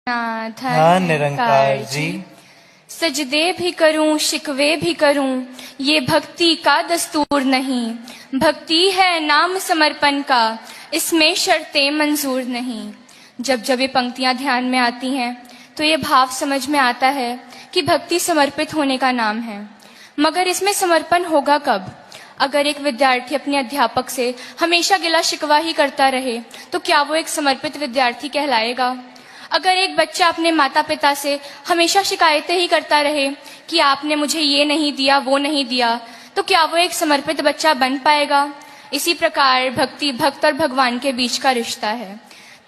हाँ निरंकार जी। सजदे भी करूं शिकवे भी करूं, ये भक्ति का दस्तूर नहीं। भक्ति है नाम समर्पण का, इसमें शर्तें मंजूर नहीं। जब जब ये पंक्तियां ध्यान में आती हैं तो ये भाव समझ में आता है कि भक्ति समर्पित होने का नाम है। मगर इसमें समर्पण होगा कब? अगर एक विद्यार्थी अपने अध्यापक से हमेशा गिला शिकवा ही करता रहे तो क्या वो एक समर्पित विद्यार्थी कहलाएगा? अगर एक बच्चा अपने माता पिता से हमेशा शिकायतें ही करता रहे कि आपने मुझे ये नहीं दिया वो नहीं दिया, तो क्या वो एक समर्पित बच्चा बन पाएगा? इसी प्रकार भक्ति भक्त और भगवान के बीच का रिश्ता है।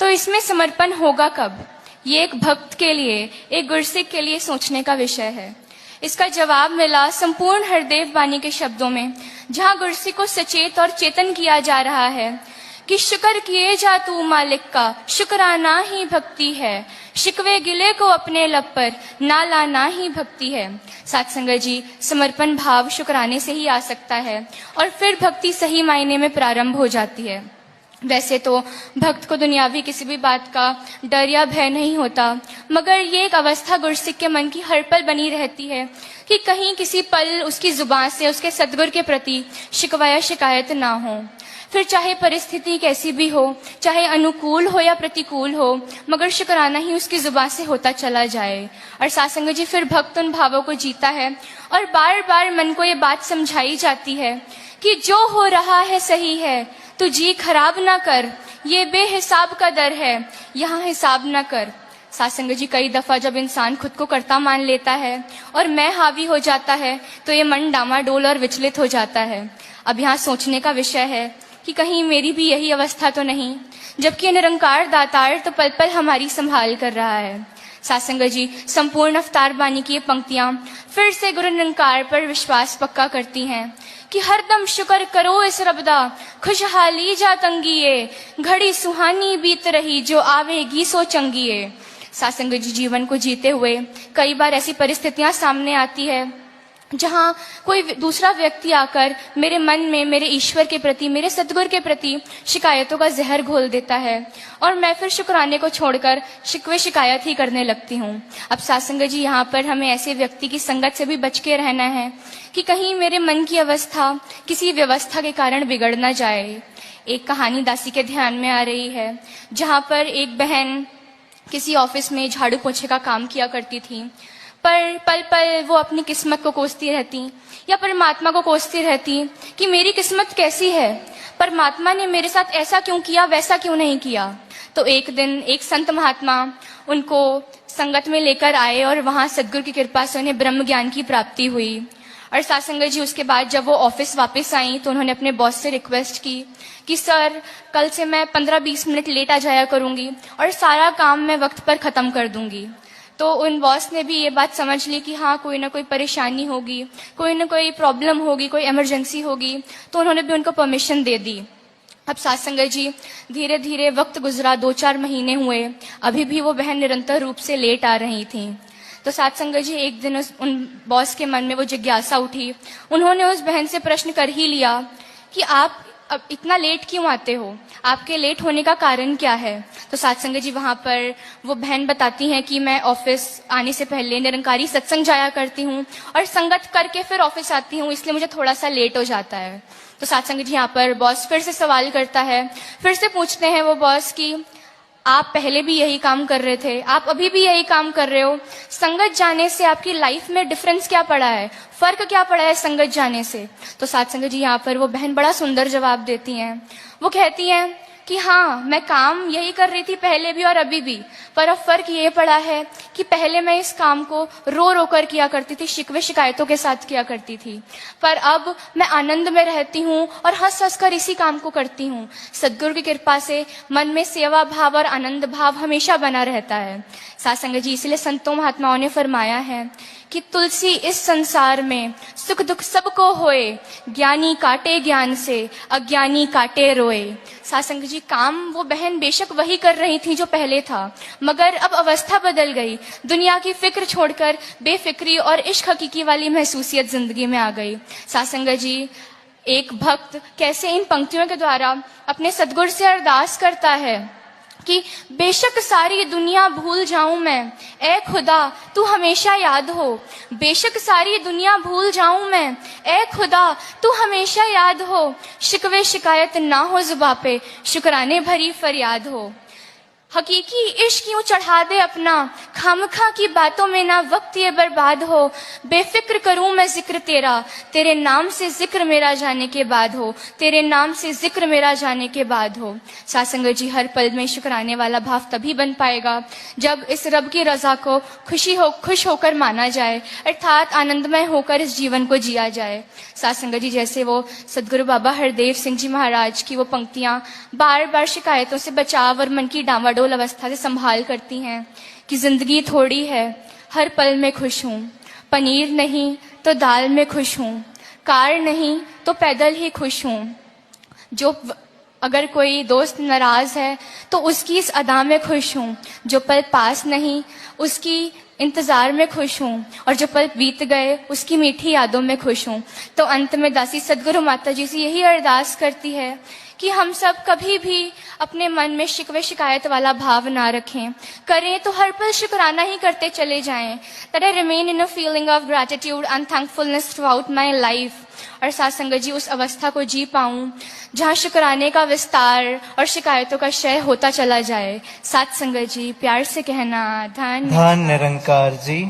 तो इसमें समर्पण होगा कब? ये एक भक्त के लिए, एक गुरसिक के लिए सोचने का विषय है। इसका जवाब मिला संपूर्ण हरदेव वाणी के शब्दों में, जहाँ गुरसिक को सचेत और चेतन किया जा रहा है कि शुक्र किए जा तू मालिक का, शुक्राना ही भक्ति है। शिकवे गिले को अपने लब पर ना लाना ही भक्ति है। साथ संगत जी, समर्पण भाव शुक्राने से ही आ सकता है और फिर भक्ति सही मायने में प्रारंभ हो जाती है। वैसे तो भक्त को दुनियावी किसी भी बात का डर या भय नहीं होता, मगर ये एक अवस्था गुरसिक के मन की हर पल बनी रहती है कि कहीं किसी पल उसकी जुबान से उसके सद्गुर के प्रति शिकवा या शिकायत ना हो। फिर चाहे परिस्थिति कैसी भी हो, चाहे अनुकूल हो या प्रतिकूल हो, मगर शुक्राना ही उसकी जुबान से होता चला जाए। और सासंग जी, फिर भक्त उन भावों को जीता है और बार बार मन को ये बात समझाई जाती है कि जो हो रहा है सही है, तू जी खराब ना कर, ये बेहिसाब का दर है, यहाँ हिसाब ना कर। सासंग जी, कई दफा जब इंसान खुद को कर्ता मान लेता है और मैं हावी हो जाता है तो ये मन डामाडोल और विचलित हो जाता है। अब यहाँ सोचने का विषय है कि कहीं मेरी भी यही अवस्था तो नहीं, जबकि निरंकार दातार तो पल पल हमारी संभाल कर रहा है। सासंग जी, संपूर्ण अवतार बानी की ये पंक्तियां फिर से गुरु निरंकार पर विश्वास पक्का करती हैं कि हरदम शुक्र करो इस रबदा, खुशहाली जा तंगिए, घड़ी सुहानी बीत रही जो आवेगी सो चंगिए। सासंग जी, जीवन को जीते हुए कई बार ऐसी परिस्थितियां सामने आती है जहाँ कोई दूसरा व्यक्ति आकर मेरे मन में मेरे ईश्वर के प्रति, मेरे सद्गुर के प्रति शिकायतों का जहर घोल देता है और मैं फिर शुक्राने को छोड़कर शिकवे शिकायत ही करने लगती हूँ। अब सासंग जी, यहाँ पर हमें ऐसे व्यक्ति की संगत से भी बच के रहना है कि कहीं मेरे मन की अवस्था किसी व्यवस्था के कारण बिगड़ न जाए। एक कहानी दासी के ध्यान में आ रही है, जहाँ पर एक बहन किसी ऑफिस में झाड़ू पोछे का काम किया करती थी, पर पल पल वो अपनी किस्मत को कोसती रहती या परमात्मा को कोसती रहती कि मेरी किस्मत कैसी है, परमात्मा ने मेरे साथ ऐसा क्यों किया, वैसा क्यों नहीं किया। तो एक दिन एक संत महात्मा उनको संगत में लेकर आए और वहां सद्गुरु की कृपा से उन्हें ब्रह्म ज्ञान की प्राप्ति हुई। और सासंग जी, उसके बाद जब वो ऑफिस वापस आई तो उन्होंने अपने बॉस से रिक्वेस्ट की कि सर, कल से मैं 15-20 मिनट लेट आ जाया करूंगी और सारा काम मैं वक्त पर खत्म कर दूंगी। तो उन बॉस ने भी ये बात समझ ली कि हाँ, कोई ना कोई परेशानी होगी, कोई ना कोई प्रॉब्लम होगी, कोई इमरजेंसी होगी, तो उन्होंने भी उनको परमिशन दे दी। अब सासंग जी, धीरे धीरे वक्त गुजरा, 2-4 महीने हुए, अभी भी वो बहन निरंतर रूप से लेट आ रही थी। तो सासंग जी, एक दिन उन बॉस के मन में वो जिज्ञासा उठी। उन्होंने उस बहन से प्रश्न कर ही लिया कि आप अब इतना लेट क्यों आते हो, आपके लेट होने का कारण क्या है। तो सासंग जी, वहां पर वो बहन बताती हैं कि मैं ऑफिस आने से पहले निरंकारी सत्संग जाया करती हूँ और संगत करके फिर ऑफिस आती हूँ, इसलिए मुझे थोड़ा सा लेट हो जाता है। तो सासंग जी, यहाँ पर बॉस फिर से सवाल करता है, फिर से पूछते हैं वो बॉस कि आप पहले भी यही काम कर रहे थे, आप अभी भी यही काम कर रहे हो, संगत जाने से आपकी लाइफ में डिफरेंस क्या पड़ा है, फर्क क्या पड़ा है संगत जाने से। तो सासंग जी, यहाँ पर वो बहन बड़ा सुंदर जवाब देती हैं। वो कहती हैं कि हाँ, मैं काम यही कर रही थी पहले भी और अभी भी, पर अब फर्क ये पड़ा है कि पहले मैं इस काम को रो रो कर किया करती थी, शिकवे शिकायतों के साथ किया करती थी, पर अब मैं आनंद में रहती हूँ और हंस हंस कर इसी काम को करती हूँ। सद्गुरु की कृपा से मन में सेवा भाव और आनंद भाव हमेशा बना रहता है। सासंग जी, इसलिए संतों महात्माओं ने फरमाया है कि तुलसी इस संसार में सुख दुख सबको होए, ज्ञानी काटे ज्ञान से, अज्ञानी काटे रोए। सासंग जी, काम वो बहन बेशक वही कर रही थी जो पहले था, मगर अब अवस्था बदल गई, दुनिया की फिक्र छोड़कर बेफिक्री और इश्क हकीकी वाली महसूसियत जिंदगी में आ गई। सासंग जी, एक भक्त कैसे इन पंक्तियों के द्वारा अपने सद्गुरु से अरदास करता है कि बेशक सारी दुनिया भूल जाऊं मैं, ए खुदा तू हमेशा याद हो। बेशक सारी दुनिया भूल जाऊं मैं, ए खुदा तू हमेशा याद हो। शिकवे शिकायत ना हो जुबां पे, शुक्राने भरी फरियाद हो। हकीकी इश्क यूं चढ़ा दे अपना, खामखा की बातों में ना वक्त ये बर्बाद हो। बेफिक्र करूं मैं जिक्र तेरा, तेरे नाम से जिक्र मेरा जाने के बाद हो। तेरे नाम से जिक्र मेरा जाने के बाद हो। साथ संगत जी, हर पल में शुक्राने वाला भाव तभी बन पाएगा जब इस रब की रजा को खुश होकर माना जाए, अर्थात आनंदमय होकर इस जीवन को जिया जाए। साथ संगत जी, जैसे वो सदगुरु बाबा हरदेव सिंह जी महाराज की वो पंक्तियां बार बार शिकायतों से बचाव और मन की डांवाडोल अवस्था से संभाल करती हैं कि जिंदगी थोड़ी है, हर पल में खुश हूं। पनीर नहीं तो दाल में खुश हूं, कार नहीं तो पैदल ही खुश हूं। जो अगर कोई दोस्त नाराज है तो उसकी इस अदा में खुश हूं। जो पल पास नहीं उसकी इंतजार में खुश हूं, और जो पल बीत गए उसकी मीठी यादों में खुश हूं। तो अंत में दासी सदगुरु माता जी से यही अरदास करती है कि हम सब कभी भी अपने मन में शिकवे शिकायत वाला भाव ना रखें, करें तो हर पल शुक्राना ही करते चले जाएं। That I remain in a feeling of gratitude and thankfulness throughout my life। और साथ संगत जी, उस अवस्था को जी पाऊं जहां शुक्राने का विस्तार और शिकायतों का क्षय होता चला जाए। साथ संगत जी, प्यार से कहना धन्य धन निरंकार जी।